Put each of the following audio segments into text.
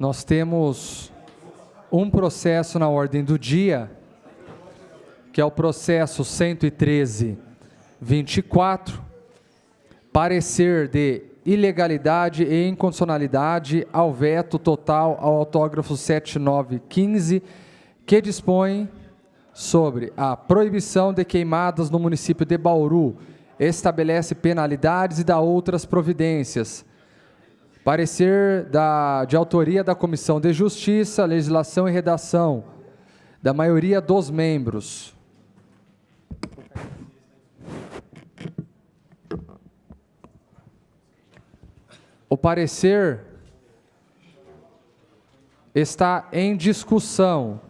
Nós temos um processo na ordem do dia, que é o processo 113-24, parecer de ilegalidade e inconstitucionalidade ao veto total ao autógrafo 7915, que dispõe sobre a proibição de queimadas no município de Bauru, estabelece penalidades e dá outras providências. Parecer de autoria da Comissão de Justiça, Legislação e Redação, da maioria dos membros. O parecer está em discussão.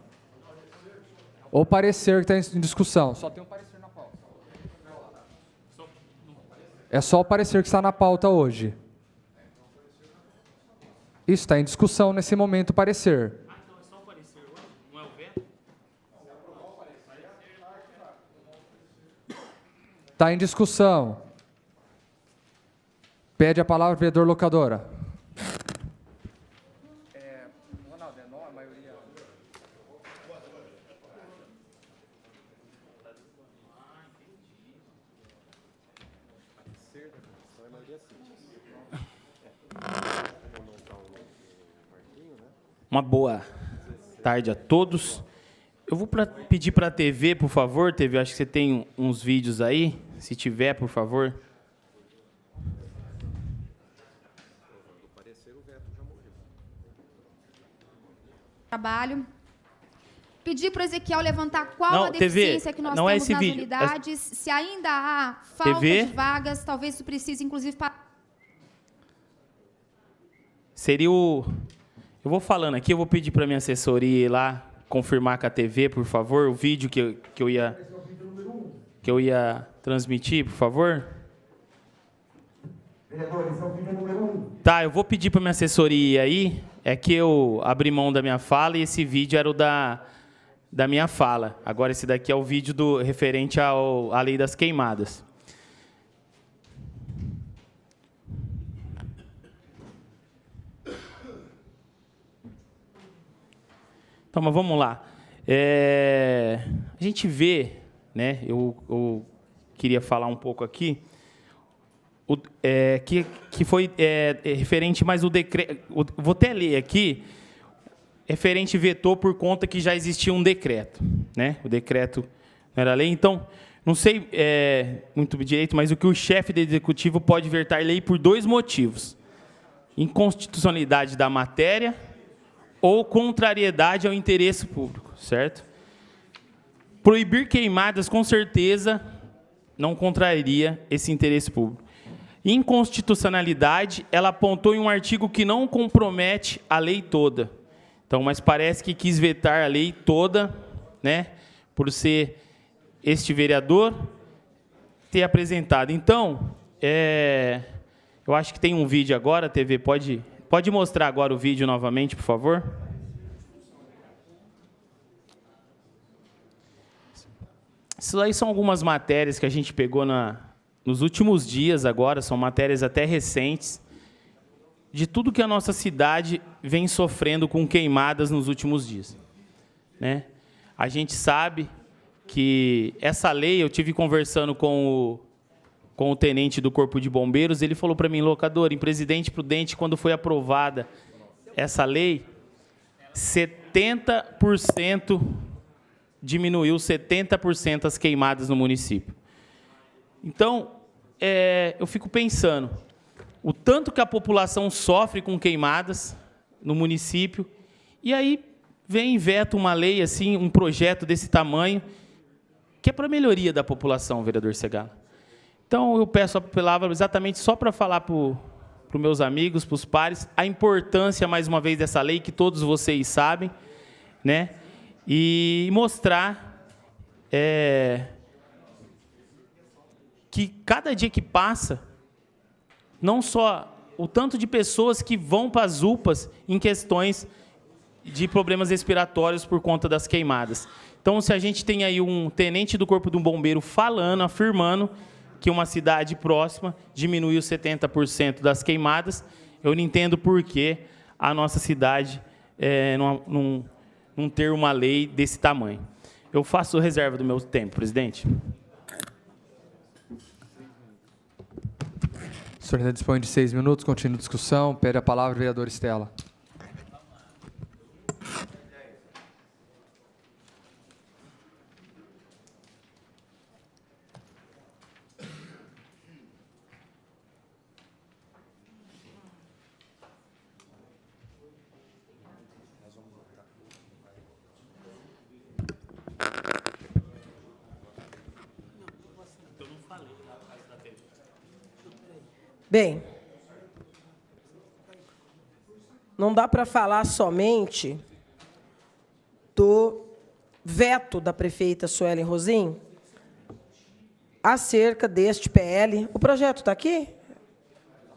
O parecer que está em discussão. Só tem um parecer na pauta. É só o parecer que está na pauta hoje. Isso está em discussão nesse momento, o parecer. Ah, então é só o parecer hoje? Não é o veto? Está em discussão. Pede a palavra o vereador Locadora. Ronaldo, é não, a maioria. Uma boa tarde a todos. Eu vou pedir para a TV, por favor, TV, acho que você tem uns vídeos aí, se tiver, por favor. Trabalho. Pedir para o Ezequiel levantar qual Não, a deficiência TV, que nós não é temos esse nas vídeo. unidades, se ainda há falta TV. de vagas, talvez isso precise, inclusive, para... Seria o... Eu vou falando aqui, eu vou pedir para minha assessoria ir lá confirmar com a TV, por favor, o vídeo que eu ia transmitir, por favor. Vereador, esse é o vídeo número 1. Tá, eu vou pedir para minha assessoria aí, é que eu abri mão da minha fala e esse vídeo era o da minha fala. Agora esse daqui é o vídeo referente à lei das queimadas. Então, mas vamos lá. A gente vê, né, eu queria falar um pouco aqui, que foi referente, mas o decreto, vou até ler aqui, referente vetou por conta que já existia um decreto, né? O decreto não era lei, então, não sei muito direito, mas o que o chefe do executivo pode vetar lei por 2 motivos: inconstitucionalidade da matéria ou contrariedade ao interesse público, certo? Proibir queimadas, com certeza, não contraria esse interesse público. Inconstitucionalidade, ela apontou em um artigo que não compromete a lei toda. Então, mas parece que quis vetar a lei toda, né, por ser este vereador ter apresentado. Então, eu acho que tem um vídeo agora, a TV pode mostrar agora o vídeo novamente, por favor? Isso aí são algumas matérias que a gente pegou nos últimos dias agora, são matérias até recentes, de tudo que a nossa cidade vem sofrendo com queimadas nos últimos dias, né? A gente sabe que essa lei, eu tive conversando com o tenente do Corpo de Bombeiros, ele falou para mim, Locador, em Presidente Prudente, quando foi aprovada essa lei, 70% diminuiu 70% as queimadas no município. Então, eu fico pensando, o tanto que a população sofre com queimadas no município, e aí vem e veta uma lei, assim, um projeto desse tamanho, que é para a melhoria da população, vereador Segala. Então, eu peço a palavra exatamente só para falar para os meus amigos, para os pares, a importância, mais uma vez, dessa lei, que todos vocês sabem, né? E mostrar que cada dia que passa, não só o tanto de pessoas que vão para as UPAs em questões de problemas respiratórios por conta das queimadas. Então, se a gente tem aí um tenente do Corpo de um Bombeiro falando, afirmando que uma cidade próxima diminuiu 70% das queimadas, eu não entendo por que a nossa cidade não ter uma lei desse tamanho. Eu faço reserva do meu tempo, presidente. O senhor ainda dispõe de 6 minutos, continua a discussão. Pede a palavra o vereador Estela. Bem, não dá para falar somente do veto da prefeita Suelen Rosim acerca deste PL. O projeto está aqui?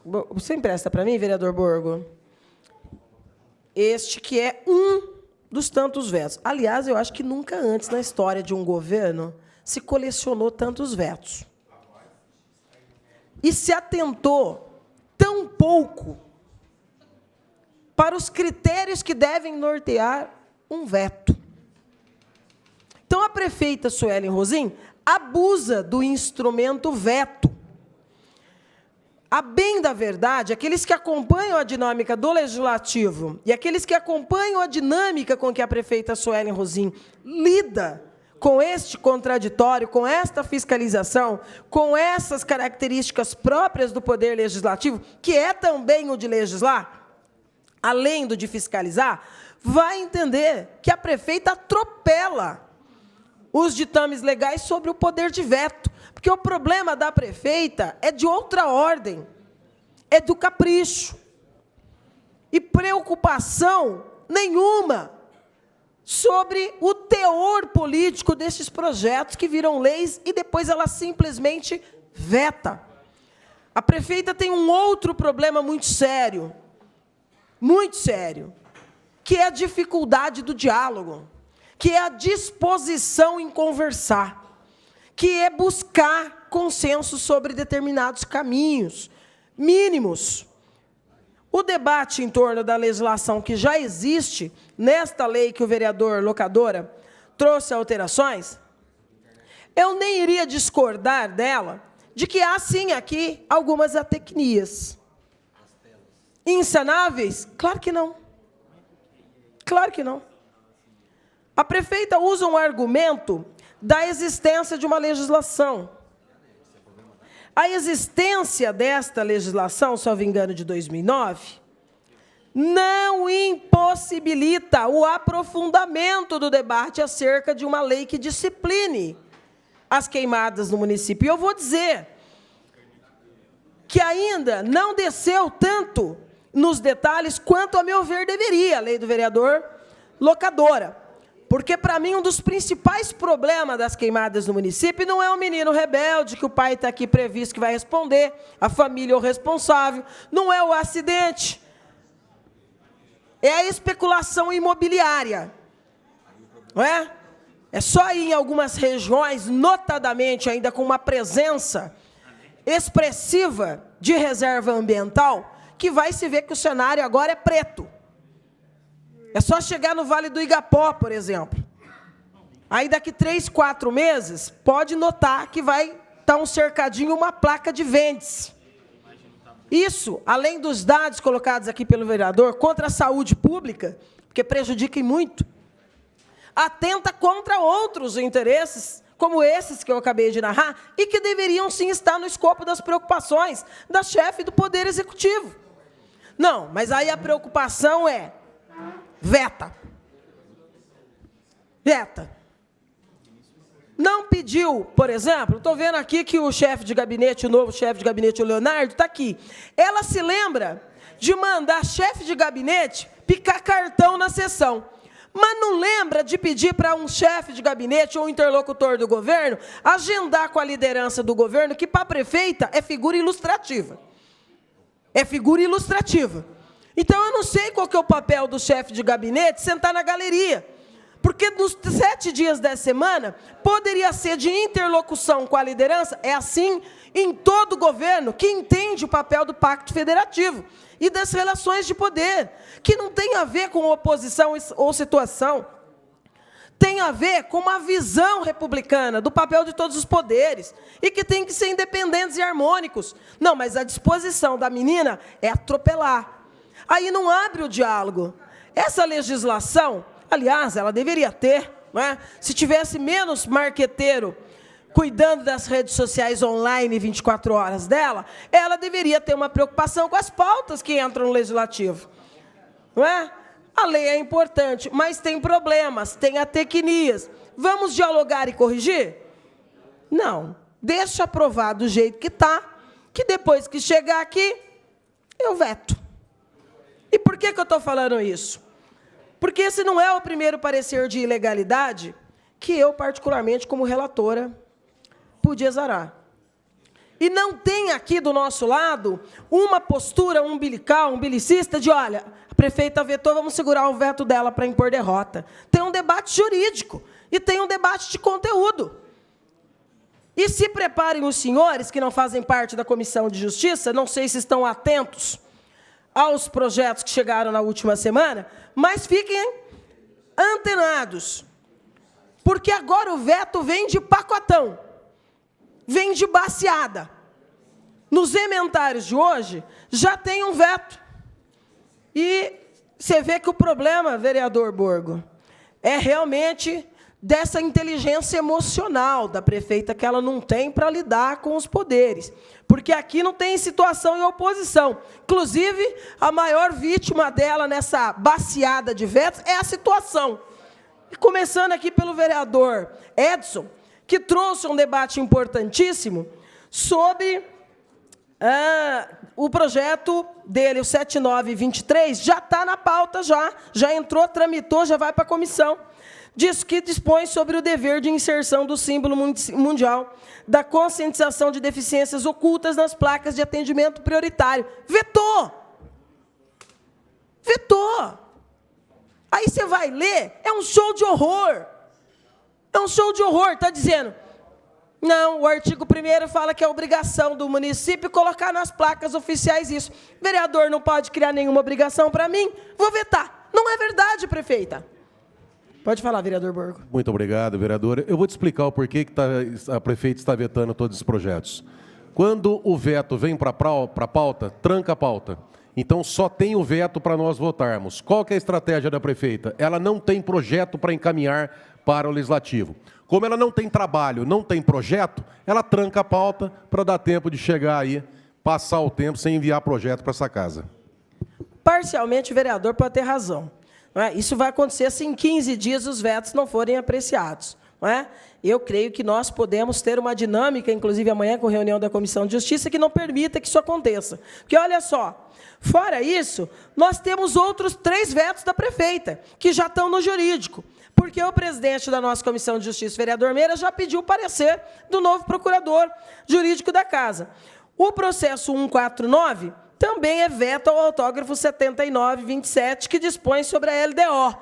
Você empresta para mim, vereador Borgo? Este que é um dos tantos vetos. Aliás, eu acho que nunca antes na história de um governo se colecionou tantos vetos. E se atentou tão pouco para os critérios que devem nortear um veto. Então, a prefeita Suelen Rosim abusa do instrumento veto. A bem da verdade, aqueles que acompanham a dinâmica do Legislativo e aqueles que acompanham a dinâmica com que a prefeita Suelen Rosim lida com este contraditório, com esta fiscalização, com essas características próprias do Poder Legislativo, que é também o de legislar, além do de fiscalizar, vai entender que a prefeita atropela os ditames legais sobre o poder de veto, porque o problema da prefeita é de outra ordem, é do capricho, e preocupação nenhuma sobre o teor político desses projetos que viram leis e depois ela simplesmente veta. A prefeita tem um outro problema muito sério, que é a dificuldade do diálogo, que é a disposição em conversar, que é buscar consenso sobre determinados caminhos mínimos. O debate em torno da legislação que já existe, nesta lei que o vereador Locadora trouxe alterações, eu nem iria discordar dela, de que há, sim, aqui algumas atecnias. Insanáveis? Claro que não. Claro que não. A prefeita usa um argumento da existência de uma legislação. A existência desta legislação, salvo engano, de 2009, não impossibilita o aprofundamento do debate acerca de uma lei que discipline as queimadas no município. E eu vou dizer que ainda não desceu tanto nos detalhes quanto, a meu ver, deveria a lei do vereador Locadora. Porque, para mim, um dos principais problemas das queimadas no município não é o menino rebelde, que o pai está aqui previsto que vai responder, a família é o responsável, não é o acidente, é a especulação imobiliária. Não é? É só ir em algumas regiões, notadamente ainda com uma presença expressiva de reserva ambiental, que vai se ver que o cenário agora é preto. É só chegar no Vale do Igapó, por exemplo. Aí, daqui 3, 4 meses, pode notar que vai estar um cercadinho, uma placa de vendes. Isso, além dos dados colocados aqui pelo vereador, contra a saúde pública, porque prejudica muito, atenta contra outros interesses, como esses que eu acabei de narrar, e que deveriam, sim, estar no escopo das preocupações da chefe do Poder Executivo. Não, mas aí a preocupação é veta. Veta. Não pediu, por exemplo, estou vendo aqui que o chefe de gabinete, o novo chefe de gabinete, o Leonardo, está aqui. Ela se lembra de mandar chefe de gabinete picar cartão na sessão, mas não lembra de pedir para um chefe de gabinete ou um interlocutor do governo agendar com a liderança do governo, que para a prefeita é figura ilustrativa. É figura ilustrativa. Então, eu não sei qual que é o papel do chefe de gabinete sentar na galeria, porque nos 7 dias da semana poderia ser de interlocução com a liderança. É assim em todo governo que entende o papel do Pacto Federativo, e das relações de poder, que não tem a ver com oposição ou situação, tem a ver com uma visão republicana do papel de todos os poderes, e que tem que ser independentes e harmônicos. Não, mas a disposição da menina é atropelar. Aí não abre o diálogo. Essa legislação, aliás, ela deveria ter, não é? Se tivesse menos marqueteiro cuidando das redes sociais online 24 horas dela, ela deveria ter uma preocupação com as pautas que entram no legislativo. Não é? A lei é importante, mas tem problemas, tem atecnias. Vamos dialogar e corrigir? Não. Deixa aprovar do jeito que está, que depois que chegar aqui, eu veto. E por que eu estou falando isso? Porque esse não é o primeiro parecer de ilegalidade que eu, particularmente, como relatora, pude exarar. E não tem aqui do nosso lado uma postura umbilical, umbilicista, de, olha, a prefeita vetou, vamos segurar o veto dela para impor derrota. Tem um debate jurídico e tem um debate de conteúdo. E se preparem os senhores, que não fazem parte da Comissão de Justiça, não sei se estão atentos aos projetos que chegaram na última semana, mas fiquem antenados, porque agora o veto vem de pacotão, vem de baciada. Nos ementários de hoje, já tem um veto. E você vê que o problema, vereador Borgo, é realmente dessa inteligência emocional da prefeita que ela não tem para lidar com os poderes. Porque aqui não tem situação em oposição. Inclusive, a maior vítima dela nessa baciada de vetos é a situação. E começando aqui pelo vereador Edson, que trouxe um debate importantíssimo sobre o projeto dele, o 7923, já está na pauta, já entrou, tramitou, já vai para a comissão. Diz que dispõe sobre o dever de inserção do símbolo mundial da conscientização de deficiências ocultas nas placas de atendimento prioritário. Vetou! Vetou! Aí você vai ler, é um show de horror. É um show de horror, está dizendo. Não, o artigo 1º fala que é obrigação do município colocar nas placas oficiais isso. Vereador não pode criar nenhuma obrigação para mim, vou vetar. Não é verdade, prefeita. Pode falar, vereador Borgo. Muito obrigado, vereadora. Eu vou te explicar o porquê que a prefeita está vetando todos esses projetos. Quando o veto vem para a pauta, tranca a pauta. Então, só tem o veto para nós votarmos. Qual que é a estratégia da prefeita? Ela não tem projeto para encaminhar para o legislativo. Como ela não tem trabalho, não tem projeto, ela tranca a pauta para dar tempo de chegar aí, passar o tempo sem enviar projeto para essa casa. Parcialmente, o vereador pode ter razão. Não é? Isso vai acontecer se em 15 dias os vetos não forem apreciados. Não é? Eu creio que nós podemos ter uma dinâmica, inclusive amanhã com reunião da Comissão de Justiça, que não permita que isso aconteça. Porque, olha só, fora isso, nós temos outros 3 vetos da prefeita, que já estão no jurídico. Porque o presidente da nossa Comissão de Justiça, vereador Meira, já pediu o parecer do novo procurador jurídico da casa. O processo 149 também é veto ao autógrafo 7927, que dispõe sobre a LDO.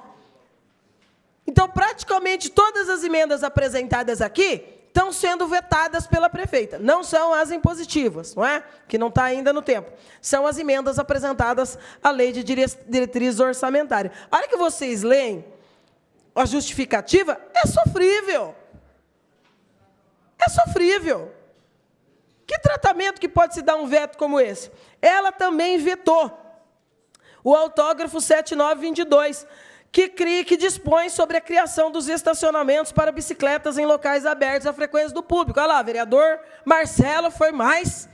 Então, praticamente todas as emendas apresentadas aqui estão sendo vetadas pela prefeita. Não são as impositivas, não é? Que não está ainda no tempo. São as emendas apresentadas à lei de diretriz orçamentária. A hora que vocês leem a justificativa, é sofrível. É sofrível. Que tratamento que pode se dar um veto como esse? Ela também vetou o autógrafo 7922, que dispõe sobre a criação dos estacionamentos para bicicletas em locais abertos à frequência do público. Olha lá, vereador Marcelo foi mais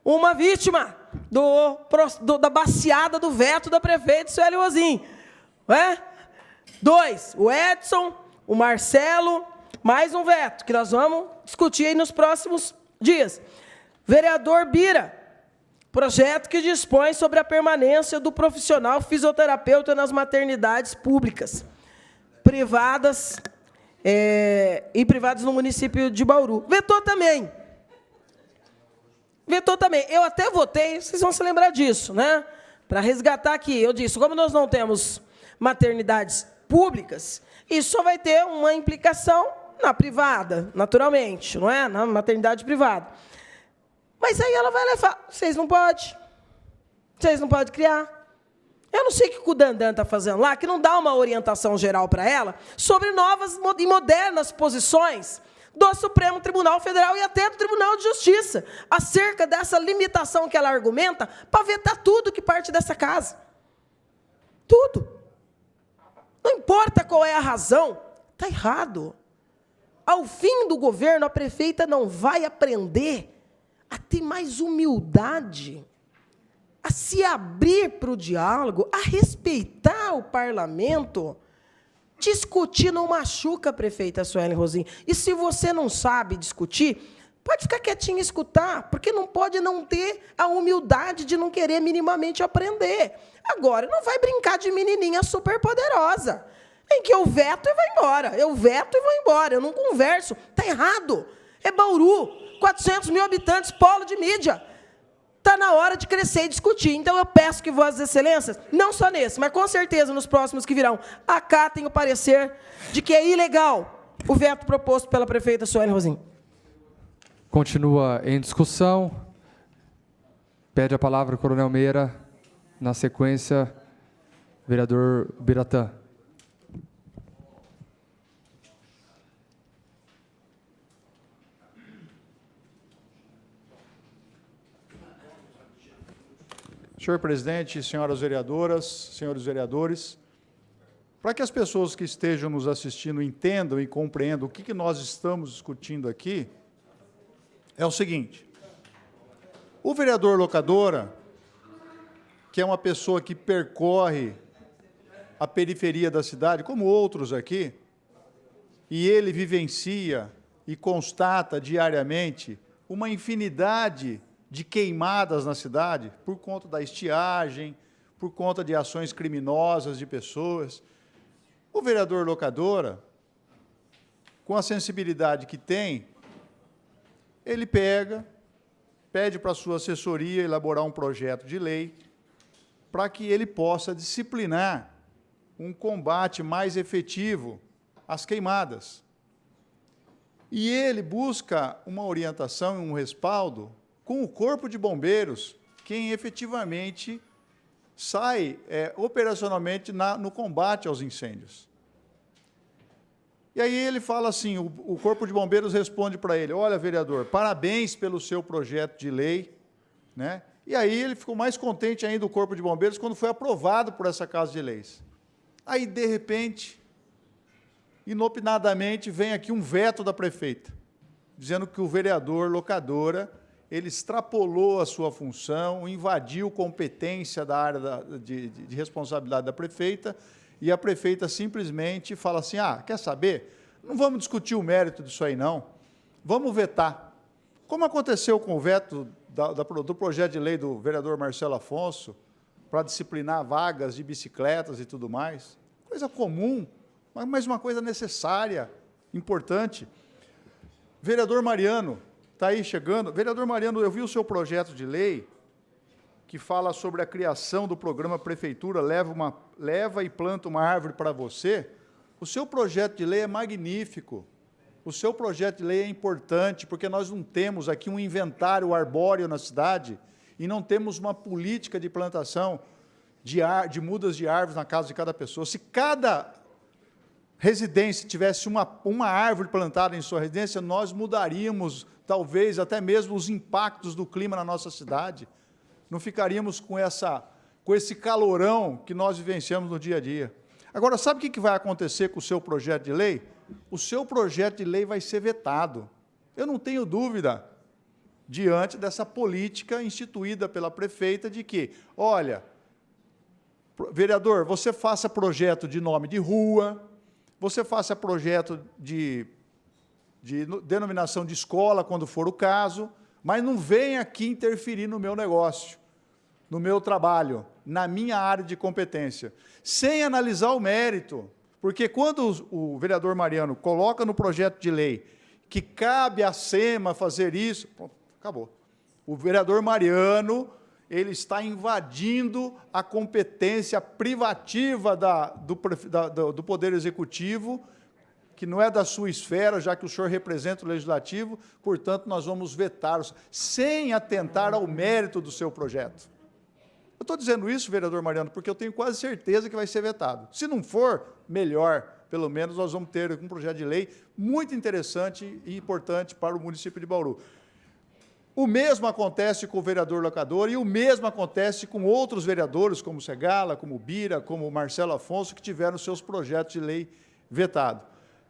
uma vítima da baciada do veto da prefeita Sueli Rosim. 2, o Edson, o Marcelo, mais um veto, que nós vamos discutir aí nos próximos dias. Vereador Bira, projeto que dispõe sobre a permanência do profissional fisioterapeuta nas maternidades públicas, privadas e privadas no município de Bauru. Vetou também. Vetou também. Eu até votei, vocês vão se lembrar disso, né? Para resgatar aqui, eu disse, como nós não temos maternidades públicas, isso só vai ter uma implicação na privada, naturalmente, não é? Na maternidade privada. Mas aí ela vai levar, vocês não podem. Vocês não podem criar. Eu não sei o que o Dandan está fazendo lá, que não dá uma orientação geral para ela sobre novas e modernas posições do Supremo Tribunal Federal e até do Tribunal de Justiça, acerca dessa limitação que ela argumenta para vetar tudo que parte dessa casa. Tudo. Não importa qual é a razão, está errado. Ao fim do governo, a prefeita não vai aprender a ter mais humildade, a se abrir para o diálogo, a respeitar o parlamento. Discutir não machuca, prefeita Suelen Rosim. E se você não sabe discutir, pode ficar quietinho e escutar, porque não pode não ter a humildade de não querer minimamente aprender. Agora, não vai brincar de menininha superpoderosa, em que eu veto e vou embora, eu veto e vou embora, eu não converso. Está errado. É Bauru, 400 mil habitantes, polo de mídia. Está na hora de crescer e discutir. Então, eu peço que Vossas Excelências, não só nesse, mas com certeza nos próximos que virão, acatem o parecer de que é ilegal o veto proposto pela prefeita Suelen Rosim. Continua em discussão. Pede a palavra o Coronel Meira. Na sequência, vereador Biratã. Senhor presidente, senhoras vereadoras, senhores vereadores, para que as pessoas que estejam nos assistindo entendam e compreendam o que nós estamos discutindo aqui, é o seguinte: o vereador Locadora, que é uma pessoa que percorre a periferia da cidade, como outros aqui, e ele vivencia e constata diariamente uma infinidade de queimadas na cidade, por conta da estiagem, por conta de ações criminosas de pessoas. O vereador Locadora, com a sensibilidade que tem, ele pede para a sua assessoria elaborar um projeto de lei para que ele possa disciplinar um combate mais efetivo às queimadas. E ele busca uma orientação e um respaldo com o Corpo de Bombeiros, quem efetivamente sai operacionalmente no combate aos incêndios. E aí ele fala assim, o Corpo de Bombeiros responde para ele: olha, vereador, parabéns pelo seu projeto de lei, né? E aí ele ficou mais contente ainda, o Corpo de Bombeiros, quando foi aprovado por essa Casa de Leis. Aí, de repente, inopinadamente, vem aqui um veto da prefeita, dizendo que o vereador Locadora, ele extrapolou a sua função, invadiu competência da área de responsabilidade da prefeita, e a prefeita simplesmente fala assim: quer saber? Não vamos discutir o mérito disso aí, não. Vamos vetar. Como aconteceu com o veto do projeto de lei do vereador Marcelo Afonso, para disciplinar vagas de bicicletas e tudo mais. Coisa comum, mas uma coisa necessária, importante. Vereador Mariano, está aí chegando. Vereador Mariano, eu vi o seu projeto de lei que fala sobre a criação do programa Prefeitura Leva e Planta uma Árvore para Você. O seu projeto de lei é magnífico. O seu projeto de lei é importante, porque nós não temos aqui um inventário arbóreo na cidade e não temos uma política de plantação de mudas de árvores na casa de cada pessoa. Se cada residência tivesse uma árvore plantada em sua residência, nós mudaríamos, talvez, até mesmo os impactos do clima na nossa cidade. Não ficaríamos com esse calorão que nós vivenciamos no dia a dia. Agora, sabe o que vai acontecer com o seu projeto de lei? O seu projeto de lei vai ser vetado. Eu não tenho dúvida, diante dessa política instituída pela prefeita, de que, olha, vereador, você faça projeto de nome de rua, você faça projeto de denominação de escola, quando for o caso, mas não venha aqui interferir no meu negócio, no meu trabalho, na minha área de competência, sem analisar o mérito. Porque quando o vereador Mariano coloca no projeto de lei que cabe à SEMA fazer isso, pronto, acabou. O vereador Mariano, ele está invadindo a competência privativa do Poder Executivo, que não é da sua esfera, já que o senhor representa o Legislativo, portanto, nós vamos vetá-los, sem atentar ao mérito do seu projeto. Eu estou dizendo isso, vereador Mariano, porque eu tenho quase certeza que vai ser vetado. Se não for, melhor. Pelo menos nós vamos ter um projeto de lei muito interessante e importante para o município de Bauru. O mesmo acontece com o vereador locador e o mesmo acontece com outros vereadores, como o Segala, como o Bira, como o Marcelo Afonso, que tiveram seus projetos de lei vetados.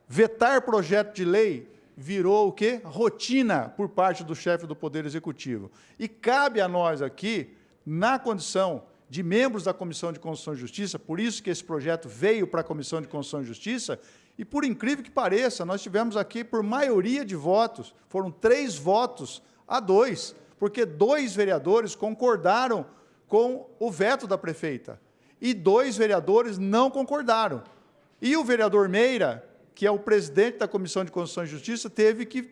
Vetar projeto de lei virou o quê? Rotina por parte do chefe do Poder Executivo. E cabe a nós aqui, na condição de membros da Comissão de Constituição e Justiça, por isso que esse projeto veio para a Comissão de Constituição e Justiça, e por incrível que pareça, nós tivemos aqui por maioria de votos, foram 3 votos a 2, porque 2 vereadores concordaram com o veto da prefeita, e 2 vereadores não concordaram. E o vereador Meira, que é o presidente da Comissão de Constituição e Justiça, teve que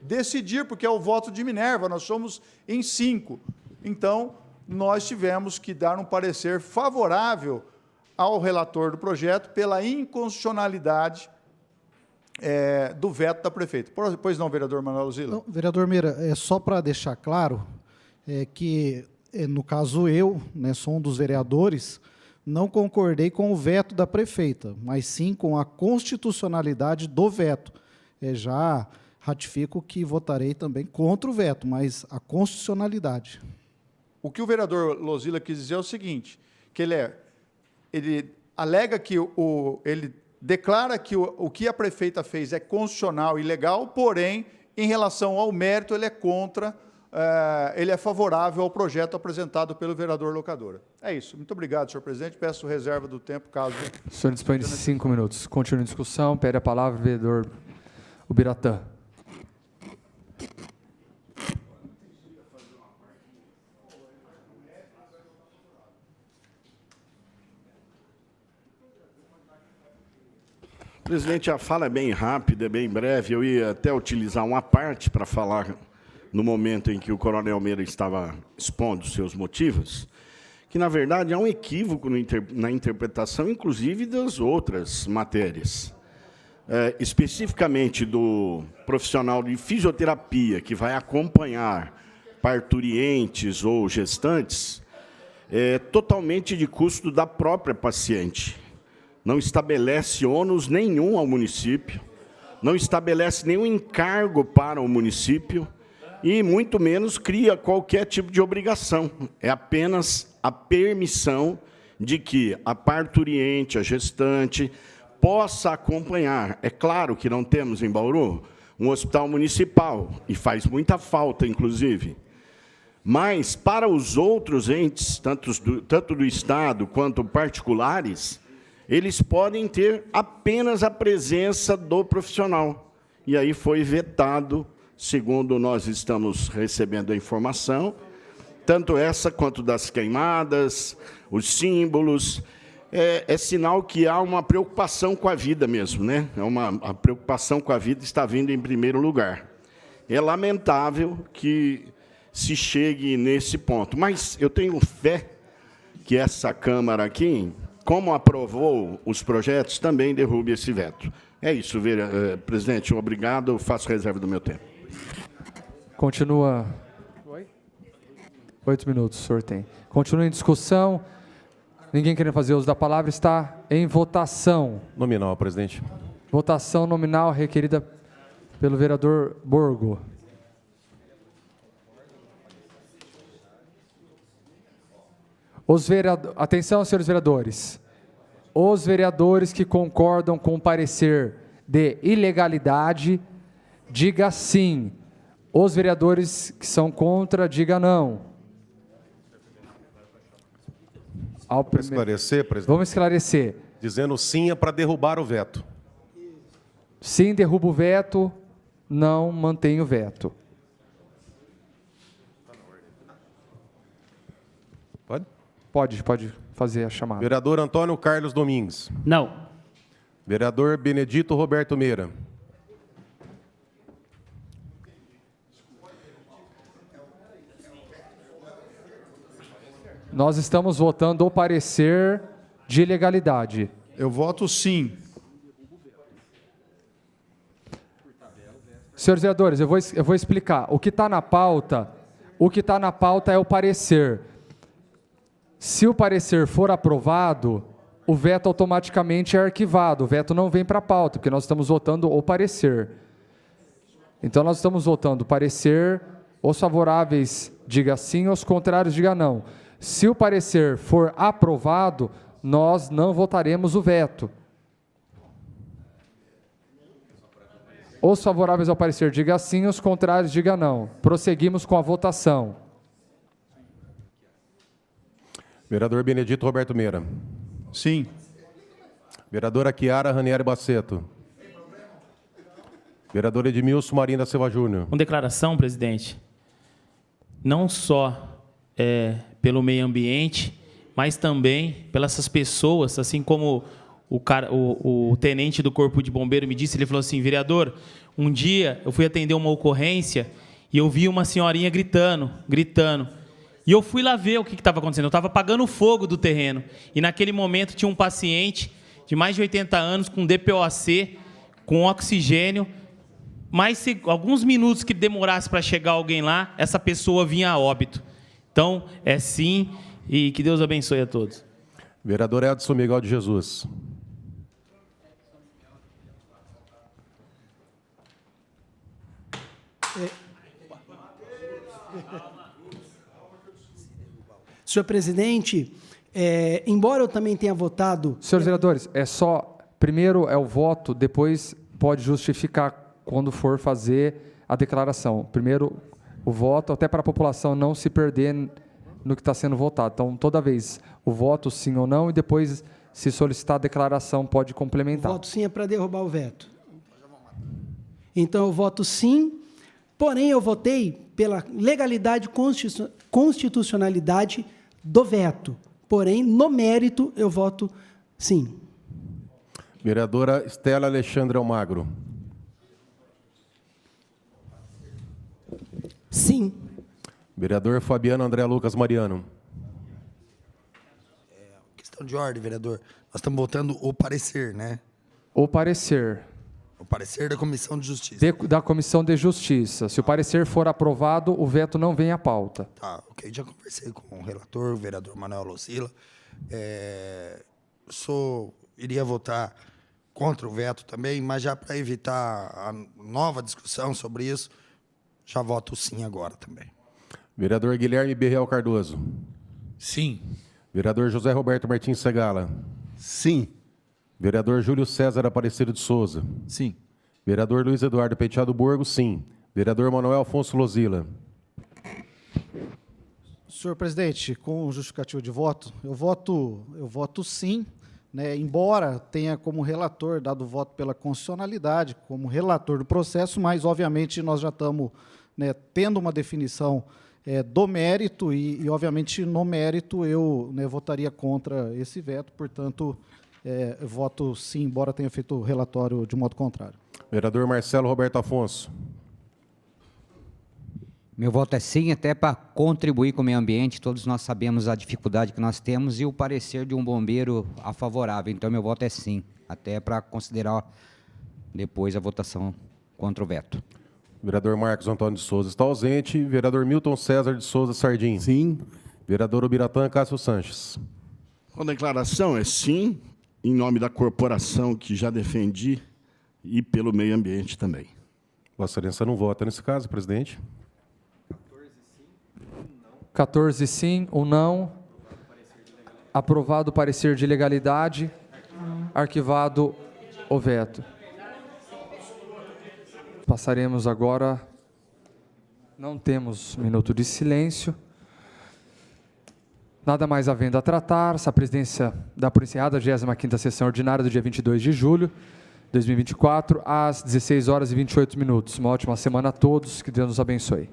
decidir, porque é o voto de Minerva, nós somos em 5. Então, nós tivemos que dar um parecer favorável ao relator do projeto pela inconstitucionalidade do veto da prefeita. Pois não, vereador Manuel Zila? Não, vereador Meira, só para deixar claro que, no caso eu, né, sou um dos vereadores, não concordei com o veto da prefeita, mas sim com a constitucionalidade do veto. Já ratifico que votarei também contra o veto, mas a constitucionalidade. O que o vereador Lozila quis dizer é o seguinte, que ele alega que ele declara que o que a prefeita fez é constitucional e legal, porém, em relação ao mérito, ele é contra, ele é favorável ao projeto apresentado pelo vereador Locadora. É isso. Muito obrigado, senhor presidente. Peço reserva do tempo, caso... O senhor dispõe de 5 minutos. Continua a discussão. Pede a palavra o vereador Ubiratã. Presidente, a fala é bem rápida, é bem breve. Eu ia até utilizar uma parte para falar no momento em que o coronel Meira estava expondo seus motivos, que, na verdade, há um equívoco na interpretação, inclusive, das outras matérias. Especificamente do profissional de fisioterapia, que vai acompanhar parturientes ou gestantes, é totalmente de custo da própria paciente. Não estabelece ônus nenhum ao município, não estabelece nenhum encargo para o município e, muito menos, cria qualquer tipo de obrigação. É apenas a permissão de que a parturiente, a gestante, possa acompanhar. É claro que não temos em Bauru um hospital municipal, e faz muita falta, inclusive. Mas, para os outros entes, tanto do Estado quanto particulares, eles podem ter apenas a presença do profissional. E aí foi vetado, segundo nós estamos recebendo a informação, tanto essa quanto das queimadas, os símbolos. É sinal que há uma preocupação com a vida mesmo, né? A preocupação com a vida está vindo em primeiro lugar. É lamentável que se chegue nesse ponto, mas eu tenho fé que essa Câmara aqui, como aprovou os projetos, também derrube esse veto. É isso, presidente. Obrigado. Eu faço reserva do meu tempo. Continua. 8 minutos, o senhor tem. Continua em discussão. Ninguém querendo fazer uso da palavra, está em votação. Nominal, presidente. Votação nominal requerida pelo vereador Borgo. Atenção, senhores vereadores. Os vereadores que concordam com o parecer de ilegalidade, diga sim. Os vereadores que são contra, diga não. Esclarecer, presidente. Vamos esclarecer. Dizendo sim é para derrubar o veto. Sim, derruba o veto. Não, mantém o veto. Pode? Pode fazer a chamada. Vereador Antônio Carlos Domingues. Não. Vereador Benedito Roberto Meira. Nós estamos votando o parecer de ilegalidade. Eu voto sim. Senhores vereadores, eu vou explicar. O que está na pauta é o parecer. Se o parecer for aprovado, o veto automaticamente é arquivado. O veto não vem para a pauta, porque nós estamos votando o parecer. Então, nós estamos votando o parecer. Os favoráveis, diga sim. Os contrários, diga não. Se o parecer for aprovado, nós não votaremos o veto. Os favoráveis ao parecer, diga sim. Os contrários, diga não. Prosseguimos com a votação. Vereador Benedito Roberto Meira. Sim. Vereadora Chiara Ranieri Baceto. Vereador Edmilson Marinho da Silva Júnior. Com declaração, presidente, não só pelo meio ambiente, mas também pelas essas pessoas, assim como o tenente do Corpo de Bombeiro me disse, ele falou assim, vereador, um dia eu fui atender uma ocorrência e eu vi uma senhorinha gritando. E eu fui lá ver o que estava acontecendo. Eu estava apagando o fogo do terreno. E naquele momento tinha um paciente de mais de 80 anos com DPOC, com oxigênio. Mas se alguns minutos que demorasse para chegar alguém lá, essa pessoa vinha a óbito. Então, é sim, e que Deus abençoe a todos. Vereador Edson Miguel de Jesus. Senhor presidente, embora eu também tenha votado... Senhores vereadores, primeiro é o voto, depois pode justificar quando for fazer a declaração. Primeiro o voto, até para a população não se perder no que está sendo votado. Então, toda vez o voto sim ou não, e depois, se solicitar a declaração, pode complementar. O voto sim é para derrubar o veto. Então, eu voto sim, porém, eu votei pela legalidade e constitucionalidade do veto. Porém, no mérito, eu voto sim. Vereadora Estela Alexandre Almagro. Sim. Vereador Fabiano André Lucas Mariano. Questão de ordem, vereador. Nós estamos votando o parecer, né? O parecer. O parecer da Comissão de Justiça. Da Comissão de Justiça. Se o parecer for aprovado, o veto não vem à pauta. Tá, ok. Já conversei com o relator, o vereador Manuel Lucila. Iria votar contra o veto também, mas já para evitar a nova discussão sobre isso, já voto sim agora também. Vereador Guilherme Berreal Cardoso. Sim. Vereador José Roberto Martins Segala. Sim. Vereador Júlio César Aparecido de Souza. Sim. Vereador Luiz Eduardo Penteado Borgo, sim. Vereador Manuel Afonso Lozila. Senhor presidente, com justificativo de voto, eu voto sim, né, embora tenha como relator dado voto pela constitucionalidade, como relator do processo, mas, obviamente, nós já estamos, né, tendo uma definição do mérito e, obviamente, no mérito eu, né, votaria contra esse veto, portanto, voto sim, embora tenha feito o relatório de modo contrário. Vereador Marcelo Roberto Afonso. Meu voto é sim, até para contribuir com o meio ambiente. Todos nós sabemos a dificuldade que nós temos e o parecer de um bombeiro a favorável. Então, meu voto é sim, até para considerar depois a votação contra o veto. Vereador Marcos Antônio de Souza está ausente. Vereador Milton César de Souza Sardim. Sim. Vereador Ubiratã Cássio Sanches. Com declaração é sim, em nome da corporação que já defendi e pelo meio ambiente também. Vossa Excelência não vota nesse caso, presidente. 14 sim, 1 não. Aprovado o parecer de legalidade. Arquivado o veto. Passaremos agora. Não temos minuto de silêncio. Nada mais havendo a tratar, essa presidência dá por encerrada a 25ª sessão ordinária do dia 22 de julho de 2024, às 16 horas e 28 minutos. Uma ótima semana a todos, que Deus nos abençoe.